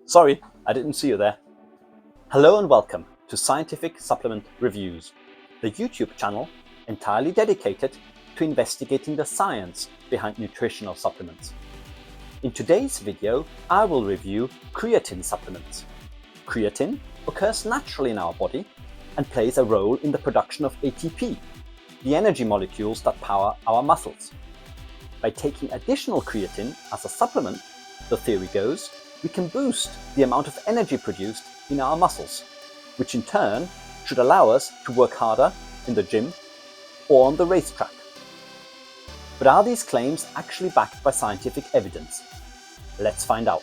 Sorry, I didn't see you there. Hello and welcome to Scientific Supplement Reviews, the YouTube channel entirely dedicated to investigating the science behind nutritional supplements. In today's video, I will review creatine supplements. Creatine occurs naturally in our body and plays a role in the production of ATP, the energy molecules that power our muscles. By taking additional creatine as a supplement, the theory goes, we can boost the amount of energy produced in our muscles, which in turn should allow us to work harder in the gym or on the racetrack. But are these claims actually backed by scientific evidence? Let's find out.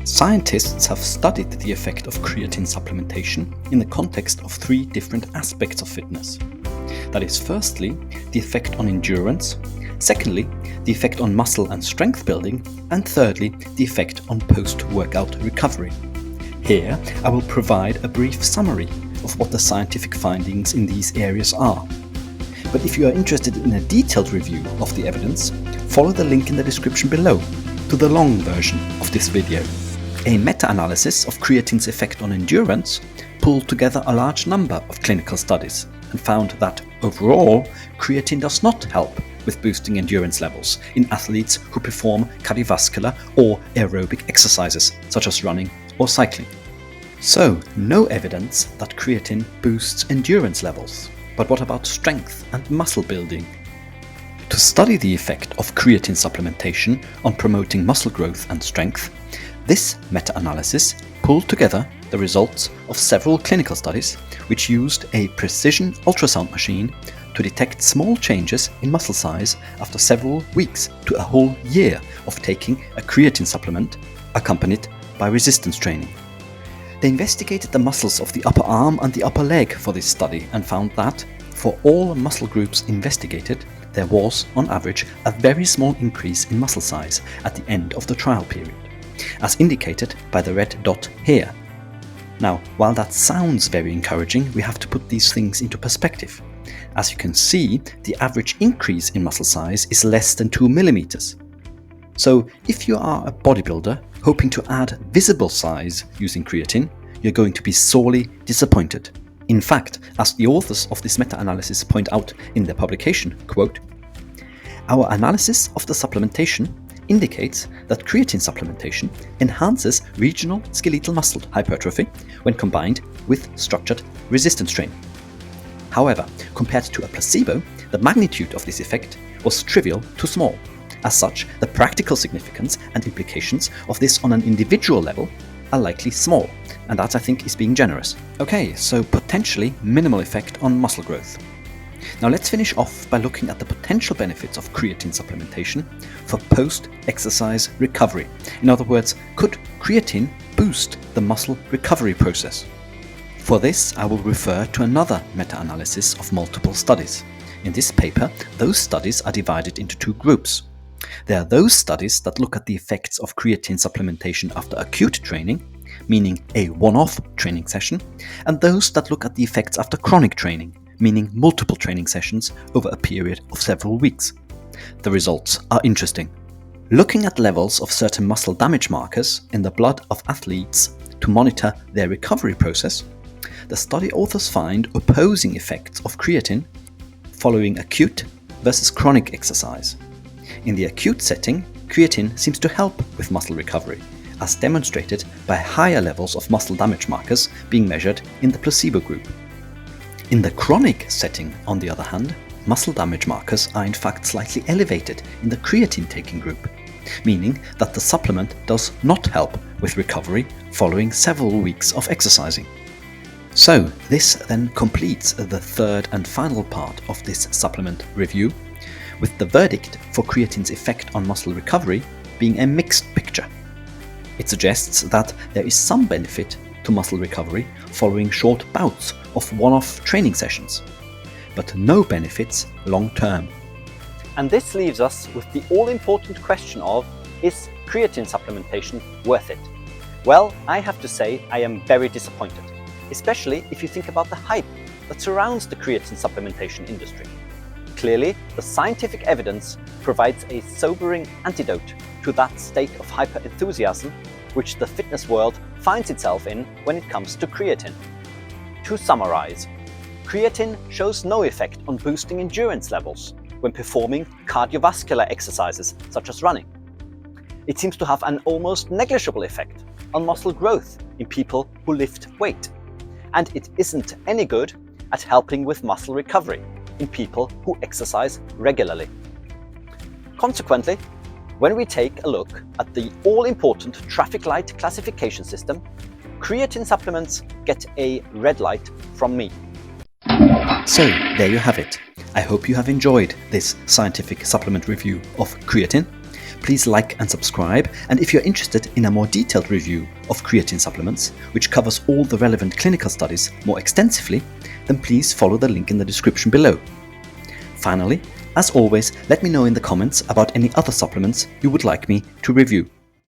Scientists have studied the effect of creatine supplementation in the context of three different aspects of fitness. That is, firstly, the effect on endurance, secondly, the effect on muscle and strength building, and thirdly, the effect on post-workout recovery. Here, I will provide a brief summary of what the scientific findings in these areas are. But if you are interested in a detailed review of the evidence, follow the link in the description below to the long version of this video. A meta-analysis of creatine's effect on endurance pulled together a large number of clinical studies and found that overall, creatine does not help with boosting endurance levels in athletes who perform cardiovascular or aerobic exercises such as running or cycling. So, no evidence that creatine boosts endurance levels. But what about strength and muscle building? To study the effect of creatine supplementation on promoting muscle growth and strength, this meta-analysis pulled together the results of several clinical studies which used a precision ultrasound machine to detect small changes in muscle size after several weeks to a whole year of taking a creatine supplement accompanied by resistance training. They investigated the muscles of the upper arm and the upper leg for this study and found that, for all muscle groups investigated, there was, on average, a very small increase in muscle size at the end of the trial period, as indicated by the red dot here. Now, while that sounds very encouraging, we have to put these things into perspective. As you can see, the average increase in muscle size is less than 2 millimeters. So, if you are a bodybuilder hoping to add visible size using creatine, you're going to be sorely disappointed. In fact, as the authors of this meta-analysis point out in their publication, quote, "Our analysis of the supplementation indicates that creatine supplementation enhances regional skeletal muscle hypertrophy when combined with structured resistance training. However, compared to a placebo, the magnitude of this effect was trivial to small. As such, the practical significance and implications of this on an individual level are likely small, and that I think is being generous." Okay, so potentially minimal effect on muscle growth. Now let's finish off by looking at the potential benefits of creatine supplementation for post-exercise recovery. In other words, could creatine boost the muscle recovery process? For this, I will refer to another meta-analysis of multiple studies. In this paper, those studies are divided into two groups. There are those studies that look at the effects of creatine supplementation after acute training, meaning a one-off training session, and those that look at the effects after chronic training, meaning multiple training sessions over a period of several weeks. The results are interesting. Looking at levels of certain muscle damage markers in the blood of athletes to monitor their recovery process, the study authors find opposing effects of creatine following acute versus chronic exercise. In the acute setting, creatine seems to help with muscle recovery, as demonstrated by higher levels of muscle damage markers being measured in the placebo group. In the chronic setting, on the other hand, muscle damage markers are in fact slightly elevated in the creatine-taking group, meaning that the supplement does not help with recovery following several weeks of exercising. So, this then completes the third and final part of this supplement review, with the verdict for creatine's effect on muscle recovery being a mixed picture. It suggests that there is some benefit to muscle recovery following short bouts of one-off training sessions, but no benefits long-term. And this leaves us with the all-important question of, is creatine supplementation worth it? Well, I have to say I am very disappointed, especially if you think about the hype that surrounds the creatine supplementation industry. Clearly, the scientific evidence provides a sobering antidote to that state of hyper-enthusiasm which the fitness world finds itself in when it comes to creatine. To summarize, creatine shows no effect on boosting endurance levels when performing cardiovascular exercises such as running. It seems to have an almost negligible effect on muscle growth in people who lift weight, and it isn't any good at helping with muscle recovery in people who exercise regularly. Consequently, when we take a look at the all-important traffic light classification system, creatine supplements get a red light from me. So, there you have it. I hope you have enjoyed this scientific supplement review of creatine. Please like and subscribe, and if you're interested in a more detailed review of creatine supplements, which covers all the relevant clinical studies more extensively, then please follow the link in the description below. Finally, as always, let me know in the comments about any other supplements you would like me to review.